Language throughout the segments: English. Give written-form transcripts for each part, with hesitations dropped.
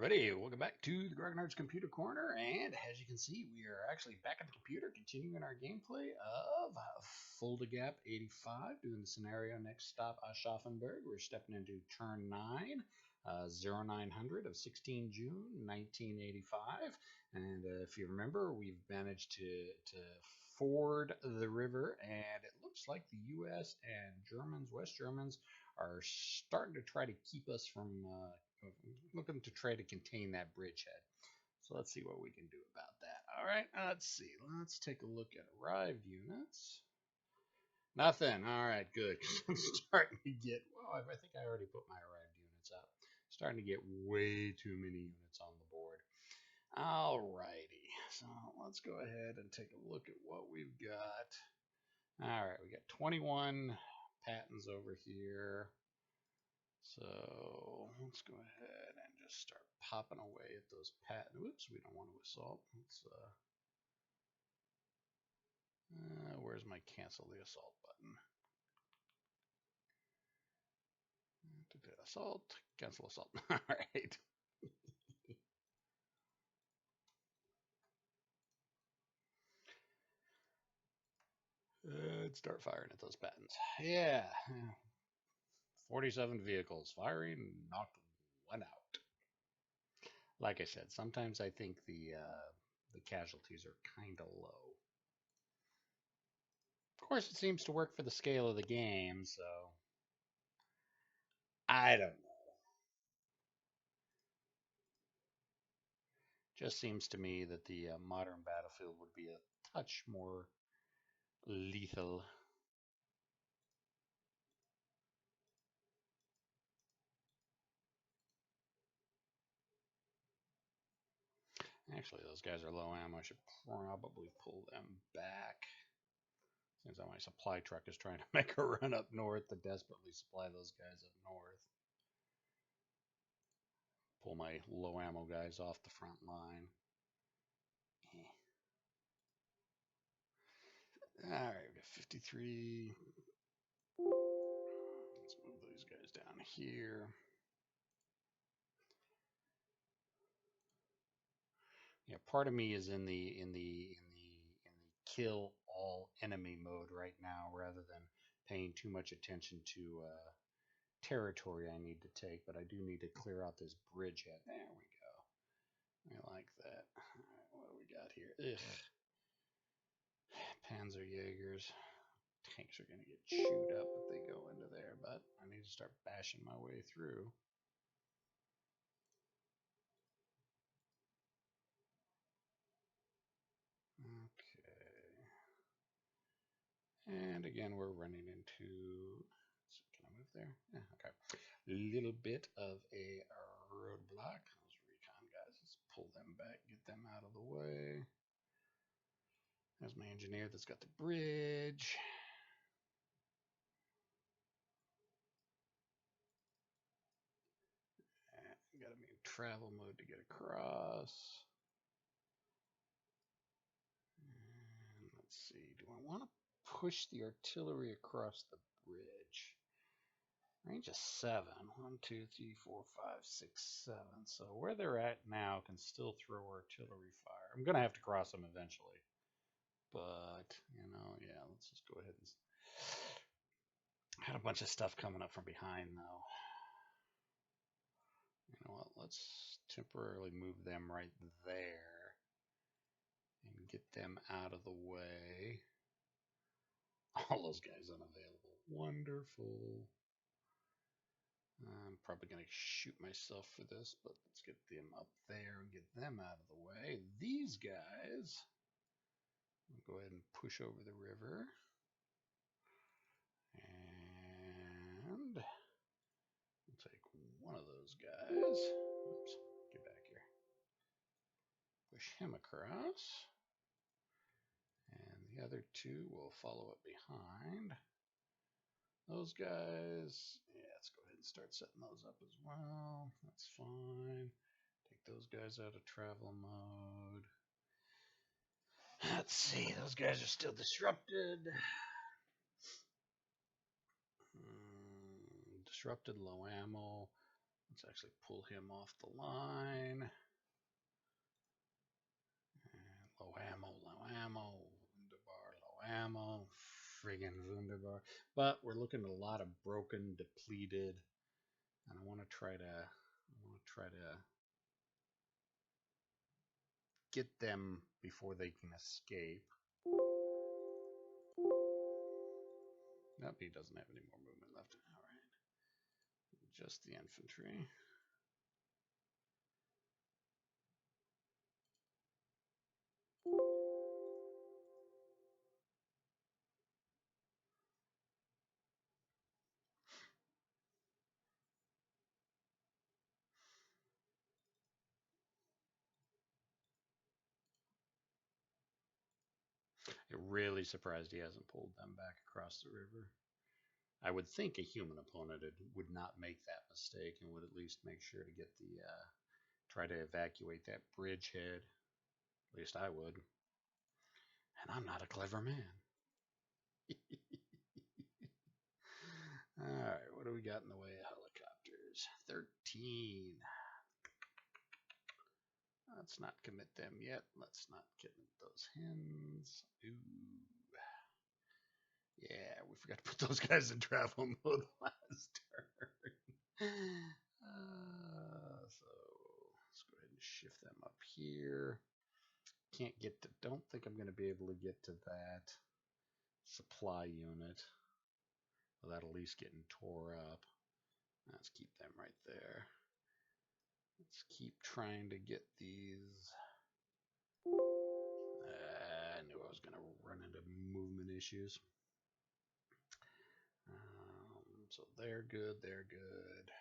everybody, welcome back to the Grognards Computer Corner, and as you can see, we are actually back at the computer, continuing our gameplay of Fulda Gap 85, doing the scenario Next Stop Aschaffenberg. We're stepping into turn 9, 0900 of 16 June 1985, and if you remember, we've managed to ford the river, and it looks like the U.S. and West Germans, are starting to try to keep us from looking to try to contain that bridgehead. So let's see what we can do about that. All right, let's see. Let's take a look at arrived units. Nothing. All right, good. I'm starting to get, well, I think I already put my arrived units up. Starting to get way too many units on the board. All righty. So let's go ahead and take a look at what we've got. All right, we got 21 patents over here. So let's go ahead and just start popping away at those patents. Oops, we don't want to assault. Let's where's my cancel the assault button? Assault, cancel assault. All right. Let's start firing at those patents. Yeah. 47 vehicles firing, knocked one out. Like I said, sometimes I think the casualties are kind of low. Of course, it seems to work for the scale of the game, so I don't know. Just seems to me that the modern battlefield would be a touch more lethal. Actually, those guys are low ammo. I should probably pull them back. Seems like my supply truck is trying to make a run up north to desperately supply those guys up north. Pull my low ammo guys off the front line. Alright, we got 53. Let's move these guys down here. Yeah, part of me is in the kill all enemy mode right now, rather than paying too much attention to territory I need to take. But I do need to clear out this bridgehead. There we go. I like that. All right, what do we got here? Ugh. Panzerjägers. Tanks are going to get chewed up if they go into there, but I need to start bashing my way through. And again, we're running into, so can I move there? Yeah, okay. A little bit of a roadblock. Those recon guys, let's pull them back, get them out of the way. There's my engineer that's got the bridge. Got to be in travel mode to get across. And let's see, do I want to push the artillery across the bridge? Range of 7. 1, 2, 3, 4, 5, 6, 7. So where they're at now can still throw artillery fire. I'm going to have to cross them eventually. But, you know, yeah, let's just go ahead and... Had a bunch of stuff coming up from behind, though. You know what? Let's temporarily move them right there and get them out of the way. All those guys unavailable. Wonderful. I'm probably going to shoot myself for this, but let's get them up there and get them out of the way. These guys, I'll go ahead and push over the river. And we'll take one of those guys. Oops, get back here. Push him across. And the other two will follow up behind. Those guys, yeah, let's go ahead and start setting those up as well. That's fine. Take those guys out of travel mode. Let's see, those guys are still disrupted. Disrupted, low ammo. Let's actually pull him off the line. And low ammo, Wunderbar, low ammo, friggin' Wunderbar. But we're looking at a lot of broken, depleted, and I want to try to get them before they can escape. Nope, he doesn't have any more movement left. All right, just the infantry. I'm really surprised he hasn't pulled them back across the river. I would think a human opponent would not make that mistake and would at least make sure to get the try to evacuate that bridgehead. At least I would. And I'm not a clever man. All right, what do we got in the way of helicopters? 13. Let's not commit them yet. Let's not commit those hens. Ooh. Yeah, we forgot to put those guys in travel mode last turn. So let's go ahead and shift them up here. Can't get to, don't think I'm going to be able to get to that supply unit without at least getting tore up. Let's keep them right there. Let's keep trying to get these. I knew I was going to run into movement issues. So they're good, they're good.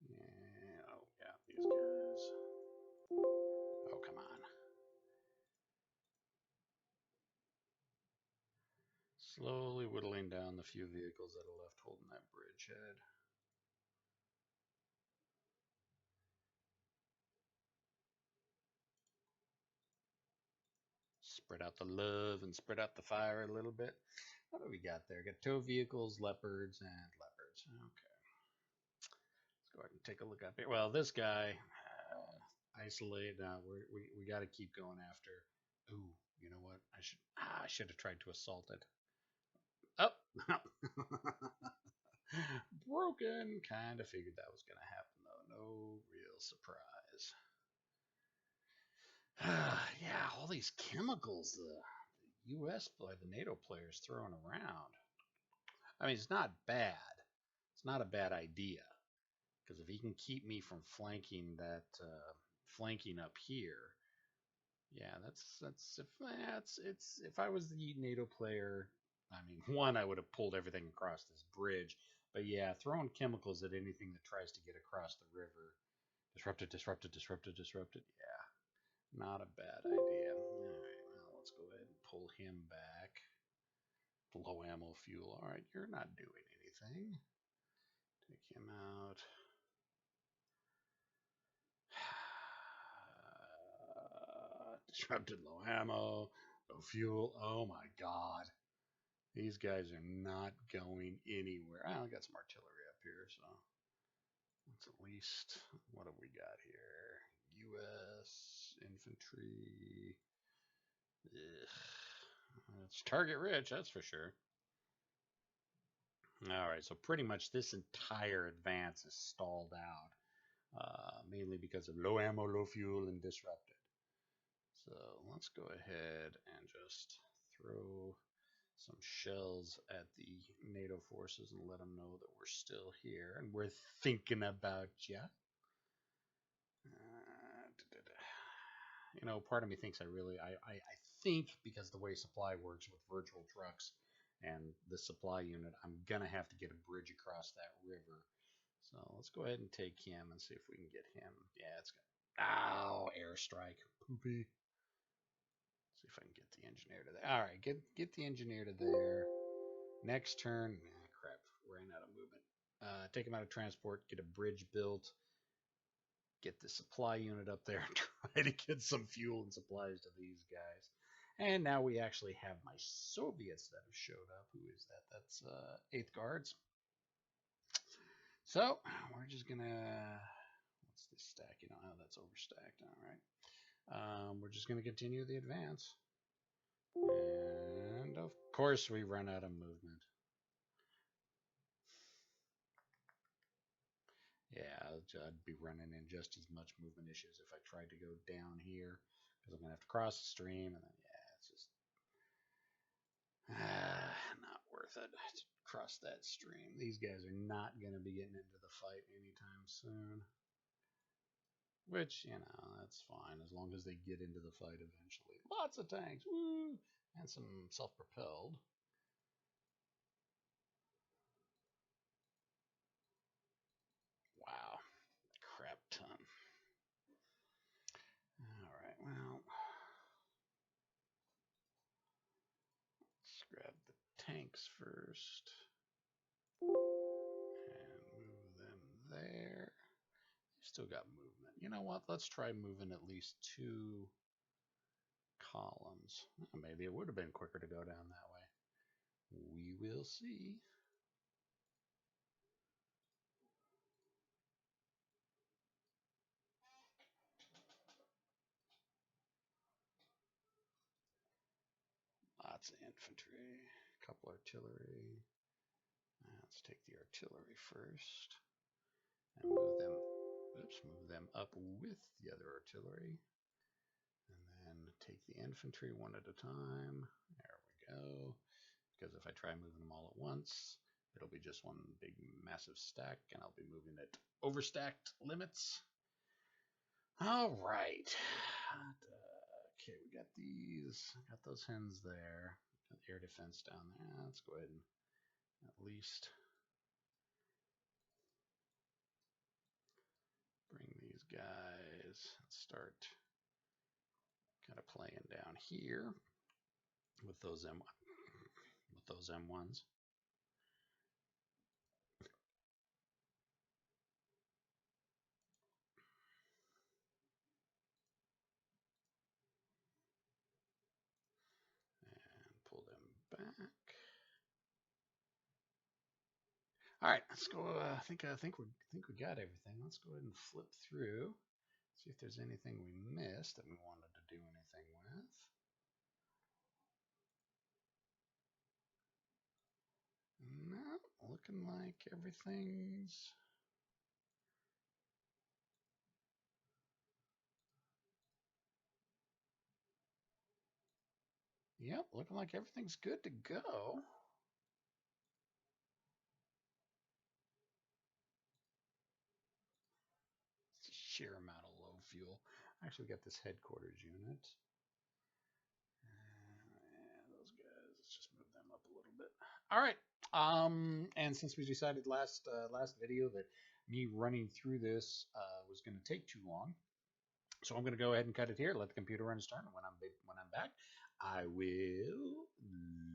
Yeah, oh yeah, these guys. Oh, come on. Slowly whittling down the few vehicles that are left holding that bridgehead. Spread out the love and spread out the fire a little bit. What do we got there? Got tow vehicles, leopards, and leopards. Okay. Let's go ahead and take a look up here. Well, this guy, isolated. We got to keep going after. Ooh, you know what? I should have tried to assault it. Oh, broken. Kind of figured that was going to happen though. No real surprise. Yeah, all these chemicals the U.S. play, the NATO players throwing around. I mean, it's not bad. It's not a bad idea because if he can keep me from flanking that flanking up here, yeah, if I was the NATO player, I mean, one, I would have pulled everything across this bridge, but yeah, throwing chemicals at anything that tries to get across the river, disrupted. Yeah, not a bad idea. All right, well, let's go ahead and pull him back. Low ammo fuel. All right, you're not doing anything. Take him out. Disrupted, low ammo, low fuel. Oh my god. These guys are not going anywhere. I got some artillery up here, so let's at least, what have we got here? U.S. infantry. Ugh. It's target rich, that's for sure. All right, so pretty much this entire advance is stalled out, mainly because of low ammo, low fuel, and disrupted. So let's go ahead and just throw some shells at the NATO forces and let them know that we're still here and we're thinking about you. You know, part of me thinks I think because the way supply works with virtual trucks and the supply unit, I'm going to have to get a bridge across that river. So let's go ahead and take him and see if we can get him. Yeah, it's good. Ow, airstrike. Poopy. See if I can get the engineer to there. All right, get the engineer to there. Next turn, crap, ran out of movement. Take him out of transport, get a bridge built, get the supply unit up there, and try to get some fuel and supplies to these guys. And now we actually have my Soviets that have showed up. Who is that? That's 8th Guards. So we're just gonna this stack? You know, oh, that's overstacked. All right. We're just going to continue the advance. And of course we run out of movement. Yeah, I'd be running in just as much movement issues if I tried to go down here, because I'm going to have to cross the stream, and then, yeah, it's just not worth it. Cross that stream. These guys are not going to be getting into the fight anytime soon. Which, you know, that's fine, as long as they get into the fight eventually. Lots of tanks, woo! And some self-propelled. Wow, crap ton. All right, well, let's grab the tanks first and move them there. They've still got movement. You know what? Let's try moving at least 2 columns. Maybe it would have been quicker to go down that way. We will see. Lots of infantry, a couple artillery. Let's take the artillery first and move them. Oops, move them up with the other artillery, and then take the infantry one at a time. There we go. Because if I try moving them all at once, it'll be just one big massive stack, and I'll be moving at overstacked limits. All right. Okay, we got these. Got those hens there. Got the air defense down there. Let's go ahead and at least bring these guys. Let's start kind of playing down here with those M1s. And pull them back. All right, let's go. I think we got everything. Let's go ahead and flip through, see if there's anything we missed that we wanted to do anything with. No, looking like everything's. Yep, looking like everything's good to go. It's a sheer amount of low fuel. Actually, we got this headquarters unit. Yeah, those guys. Let's just move them up a little bit. All right. And since we decided last video that me running through this was going to take too long, so I'm going to go ahead and cut it here. Let the computer run its turn. When I'm back, I will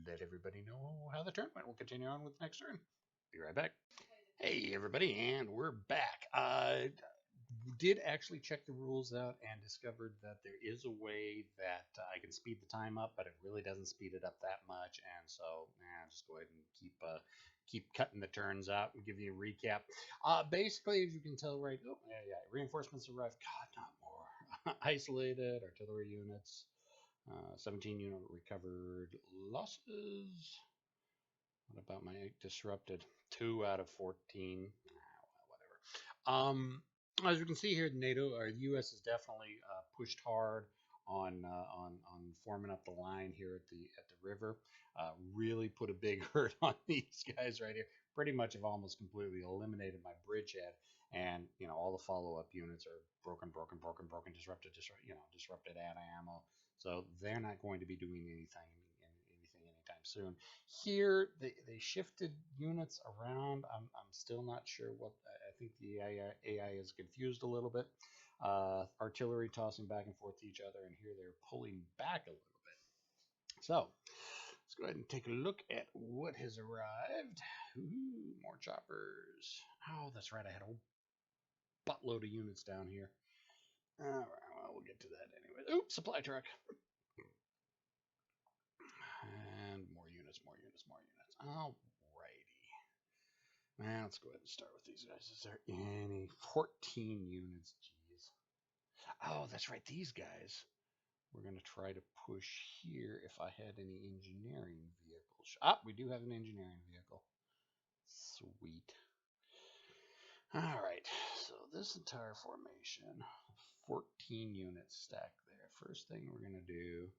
let everybody know how the turn went. We'll continue on with the next turn. Be right back. Hey everybody, and we're back. Did actually check the rules out and discovered that there is a way that I can speed the time up, but it really doesn't speed it up that much. And so, just go ahead and keep cutting the turns out and give you a recap. Basically, as you can tell, right? Oh, yeah, reinforcements arrived. God, not more. Isolated artillery units. 17 unit recovered losses. What about my disrupted? 2 out of 14. Whatever. As you can see here, NATO or the U.S. has definitely pushed hard on forming up the line here at the river. Really put a big hurt on these guys right here. Pretty much have almost completely eliminated my bridgehead, and you know all the follow-up units are broken, disrupted, out of ammo. So they're not going to be doing anything anytime soon. Here, they shifted units around. I'm still not sure what. I think the AI is confused a little bit. Artillery tossing back and forth to each other, and here they're pulling back a little bit. So let's go ahead and take a look at what has arrived. Ooh, more choppers. Oh, that's right. I had a whole buttload of units down here. All right, well, we'll get to that anyway. Oops, supply truck. And more units. Alrighty. Now let's go ahead and start with these guys. Is there any 14 units? Oh, that's right. These guys. We're going to try to push here if I had any engineering vehicles. Ah, we do have an engineering vehicle. Sweet. All right. So this entire formation, 14 units stacked there. First thing we're going to do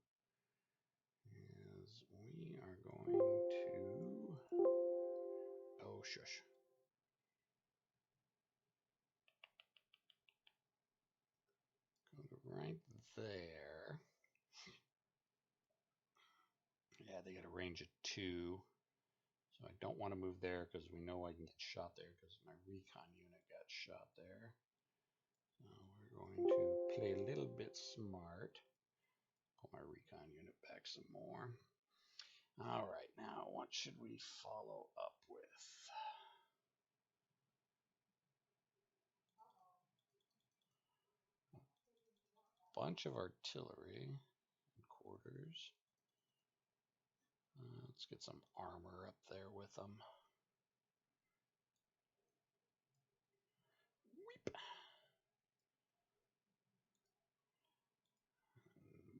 is we are going to... Oh, shush. Go to right there. Yeah, they got a range of 2. So I don't want to move there because we know I can get shot there because my recon unit got shot there. So we're going to play a little bit smart. Pull my recon unit back some more. All right, now what should we follow up with? A bunch of artillery and quarters. Let's get some armor up there with them. Weep.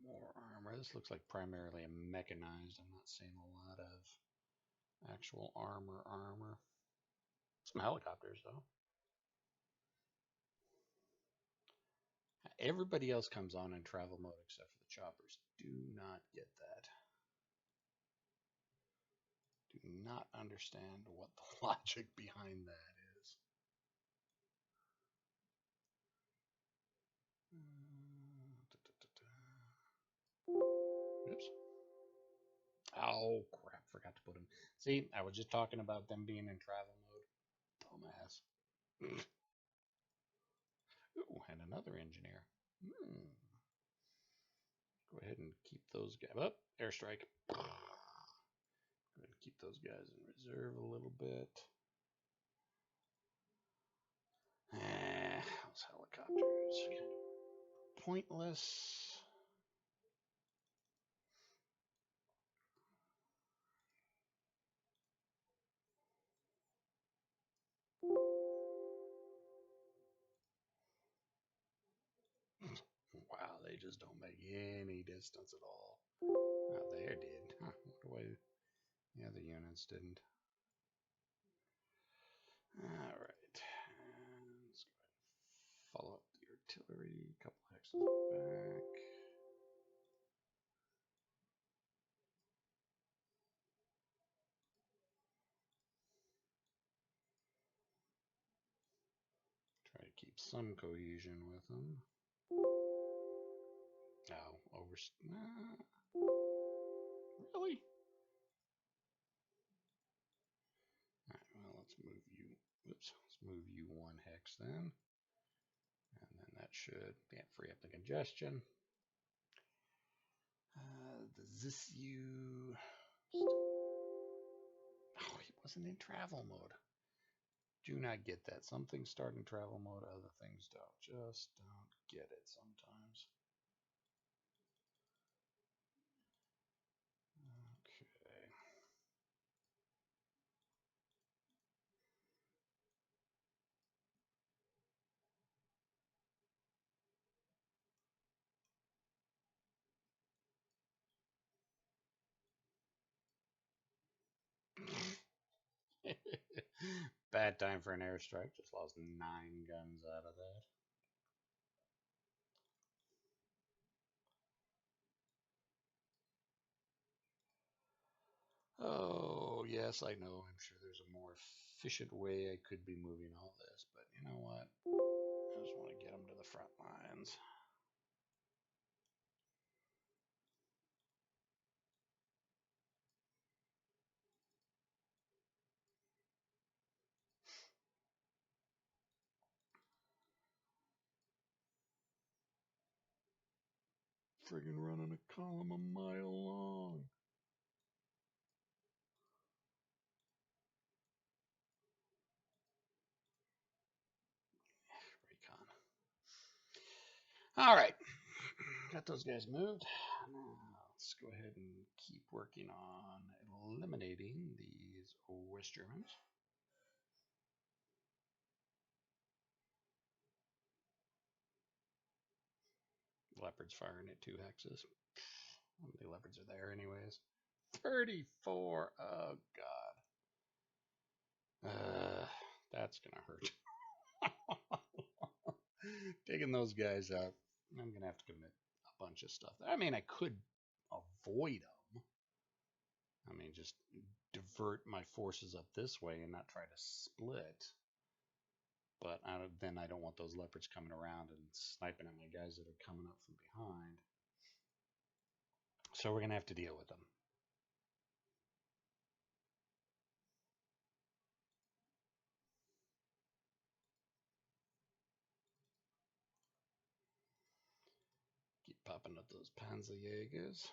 More armor. This looks like primarily a mechanized. I'm not seeing a lot of actual armor. Some helicopters, though. Everybody else comes on in travel mode except for the choppers. Do not get that. Do not understand what the logic behind that is. Oops. Oh, crap. Forgot to put them. See, I was just talking about them being in travel mode. Dumbass. Ooh, and another engineer. Go ahead and keep those guys. Oh, airstrike. Go ahead and keep those guys in reserve a little bit. Those helicopters kind of pointless. Wow, they just don't make any distance at all. Oh, there did. Huh, what do I... Yeah, the units didn't. All right. And let's go ahead and follow up the artillery. A couple hexes back. Try to keep some cohesion with them. Oh, really? Alright, well, let's move you. Oops, let's move you 1 hex then. And then that should free up the congestion. Does this you... Oh, he wasn't in travel mode. Do not get that. Some things start in travel mode, other things don't. Just don't get it sometimes. Okay. Bad time for an airstrike. Just lost 9 guns out of that. Oh, yes, I know. I'm sure there's a more efficient way I could be moving all this, but you know what? I just want to get them to the front lines. Friggin' running a column a mile long. Recon. All right. Got those guys moved. Now let's go ahead and keep working on eliminating these West Germans. Leopard's firing at 2 hexes. How many leopards are there anyways? 34. Oh, God. That's going to hurt. Taking those guys out, I'm going to have to commit a bunch of stuff. I mean, I could avoid them. I mean, just divert my forces up this way and not try to split. But then I don't want those leopards coming around and sniping at my guys that are coming up from behind. So we're going to have to deal with them. Keep popping up those Panzerjägers.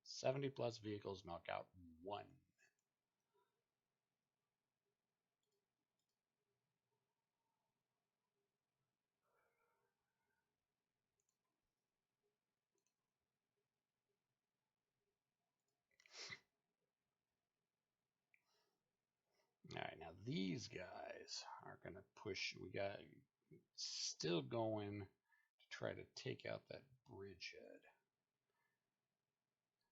70 plus vehicles knock out 1. All right, now these guys are going to push. We got still going to try to take out that bridgehead.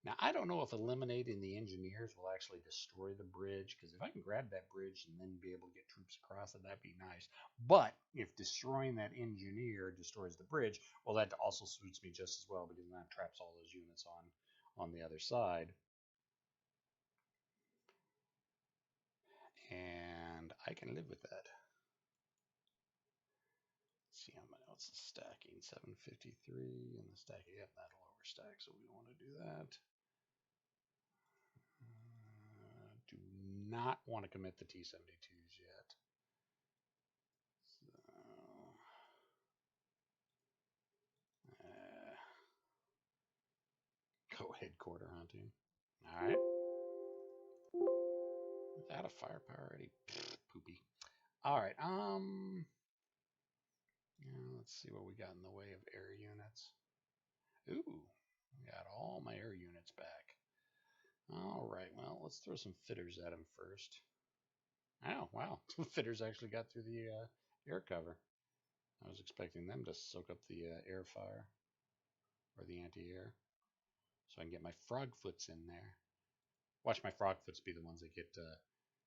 Now, I don't know if eliminating the engineers will actually destroy the bridge, because if I can grab that bridge and then be able to get troops across it, that'd be nice. But if destroying that engineer destroys the bridge, well, that also suits me just as well, because then that traps all those units on the other side. And I can live with that. Let's see how much else is stacking. 753 and the stack. Yep, that'll overstack, so we want to do that. Do not want to commit the T-72s yet. So, go ahead, quarter hunting. All right. Is that a firepower already? Poopy. All right. Let's see what we got in the way of air units. Ooh, we got all my air units back. All right. Well, let's throw some fitters at him first. Oh, wow. Fitters actually got through the air cover. I was expecting them to soak up the air fire or the anti-air, so I can get my frogfoots in there. Watch my frogfoots be the ones that get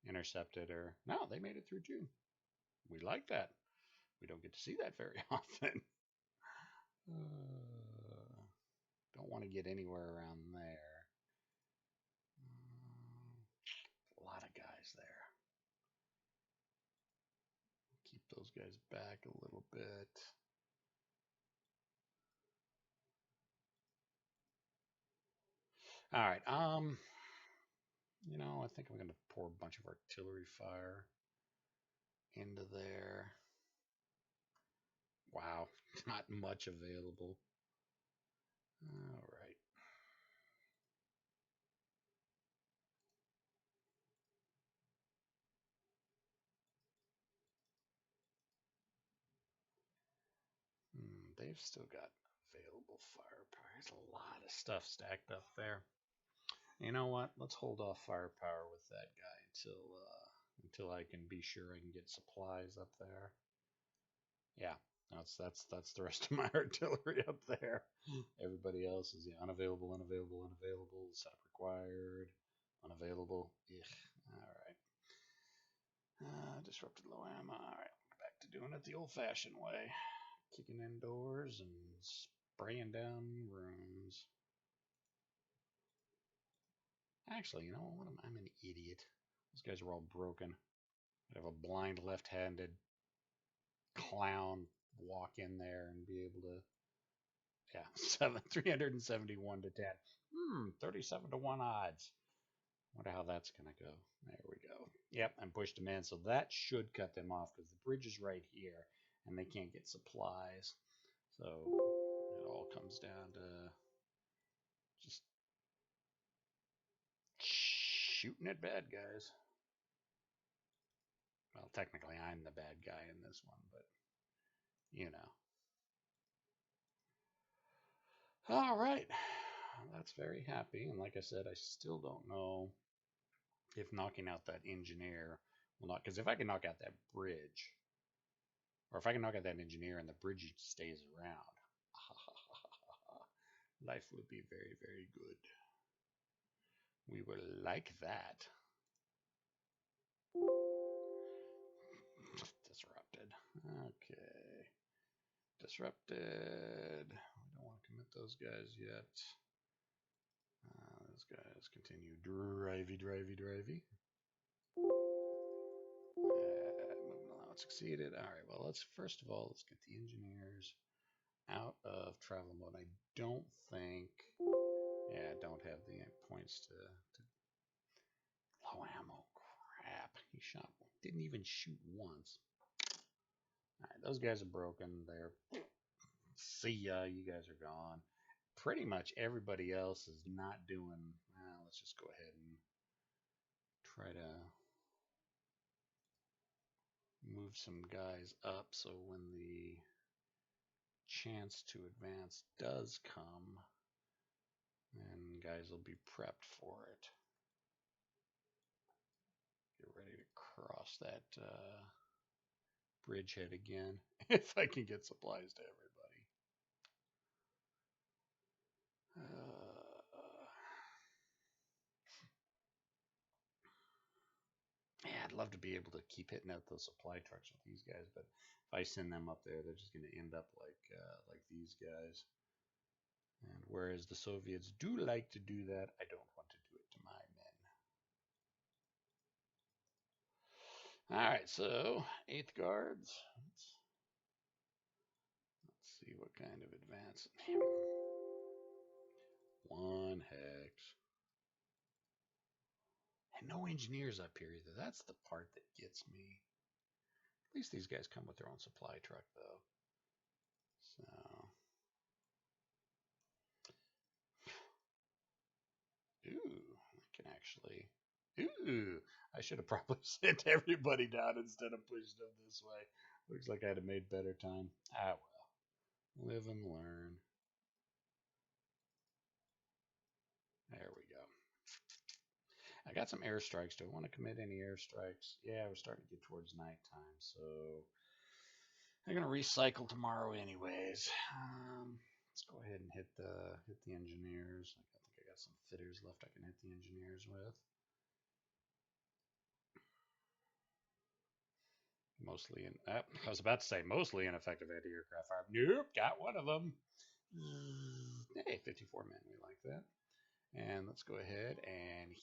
intercepted. Or no, they made it through too. We like that. We don't get to see that very often. Don't want to get anywhere around there. A lot of guys there. Keep those guys back a little bit. All right. You know, I think I'm going to pour a bunch of artillery fire into there. Wow, not much available. All right. They've still got available firepower. There's a lot of stuff stacked up there. You know what? Let's hold off firepower with that guy until I can be sure I can get supplies up there. Yeah, that's the rest of my artillery up there. Everybody else is unavailable, unavailable, unavailable. Setup required, unavailable. Ugh. All right. Disrupted low ammo. All right, back to doing it the old-fashioned way. Kicking in doors and spraying down rooms. Actually, you know what? I'm an idiot. Those guys are all broken. I have a blind left-handed clown walk in there and be able to, yeah, 371 to 10. 37 to 1 odds. Wonder how that's going to go. There we go. Yep, and pushed them in. So that should cut them off because the bridge is right here and they can't get supplies. So it all comes down to just shooting at bad guys. Well, technically I'm the bad guy in this one, but you know. All right. That's very happy. And like I said, I still don't know if knocking out that engineer will not, because if I can knock out that bridge, or if I can knock out that engineer and the bridge stays around, Life would be very, very good. We will like that. Disrupted. Okay. Disrupted. We don't want to commit those guys yet. Those guys continue drivey. Movement allowance succeeded. All right. Well, let's first of all let's get the engineers out of travel mode. I don't think. Yeah, I don't have the points to low ammo. Crap. He shot. Didn't even shoot once. All right. Those guys are broken. They're. See ya. You guys are gone. Pretty much everybody else is not doing. Let's just go ahead and try to move some guys up so when the chance to advance does come, then guys will be prepped for it. Get ready to cross that bridgehead again if I can get supplies to everybody. Yeah, I'd love to be able to keep hitting out those supply trucks with these guys, but if I send them up there, they're just going to end up like these guys. And whereas the Soviets do like to do that, I don't want to do it to my men. All right, so 8th Guards. Let's see what kind of advance. 1 hex. And no engineers up here either. That's the part that gets me. At least these guys come with their own supply truck, though. So. Ooh, I can actually. Ooh, I should have probably sent everybody down instead of pushed them this way. Looks like I'd have made better time. Ah, well. Live and learn. There we go. I got some airstrikes. Do I want to commit any airstrikes? Yeah, we're starting to get towards nighttime, so I'm gonna recycle tomorrow, anyways. Let's go ahead and hit the engineers. I think I got some fitters left. I can hit the engineers with. Mostly in. I was about to say mostly ineffective anti-aircraft fire. Nope, got one of them. Hey, 54 men. We like that. And let's go ahead and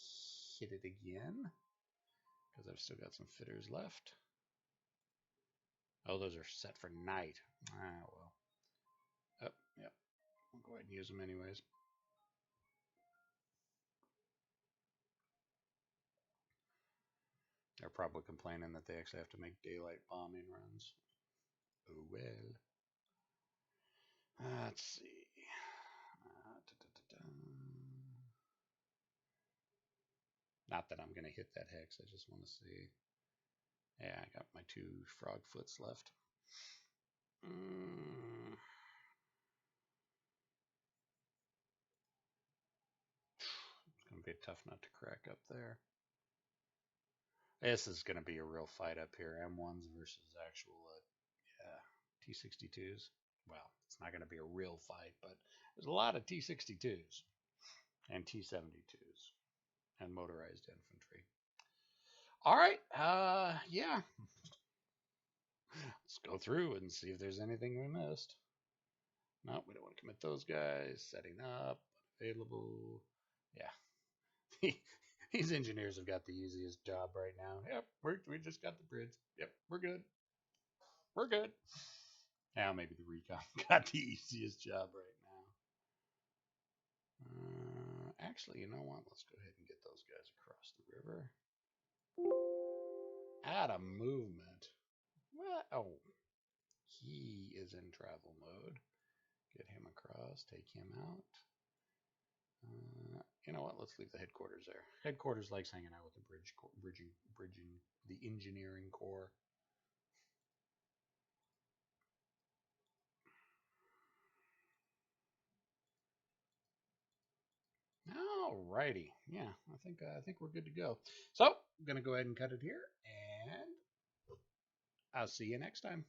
hit it again because I've still got some fitters left. Oh, those are set for night. Ah, well. Oh, yep. We'll go ahead and use them anyways. They're probably complaining that they actually have to make daylight bombing runs. Oh, well. Let's see. Not that I'm going to hit that hex. I just want to see. Yeah, I got my 2 frog foots left. It's going to be a tough nut to crack up there. This is going to be a real fight up here. M1s versus actual T-62s. Well, it's not going to be a real fight, but there's a lot of T-62s and T-72s and motorized infantry. All right, yeah. Let's go through and see if there's anything we missed. No, we don't want to commit those guys. Setting up, available. Yeah. These engineers have got the easiest job right now. Yep, we just got the bridge. Yep, we're good. We're good. Now maybe the recon got the easiest job right now. Actually, you know what? Let's go ahead and get those guys across the river. Out of movement. What? Oh, he is in travel mode. Get him across. Take him out. You know what? Let's leave the headquarters there. Headquarters likes hanging out with the bridging, the engineering corps. Alrighty, yeah, I think we're good to go. So I'm gonna go ahead and cut it here, and I'll see you next time.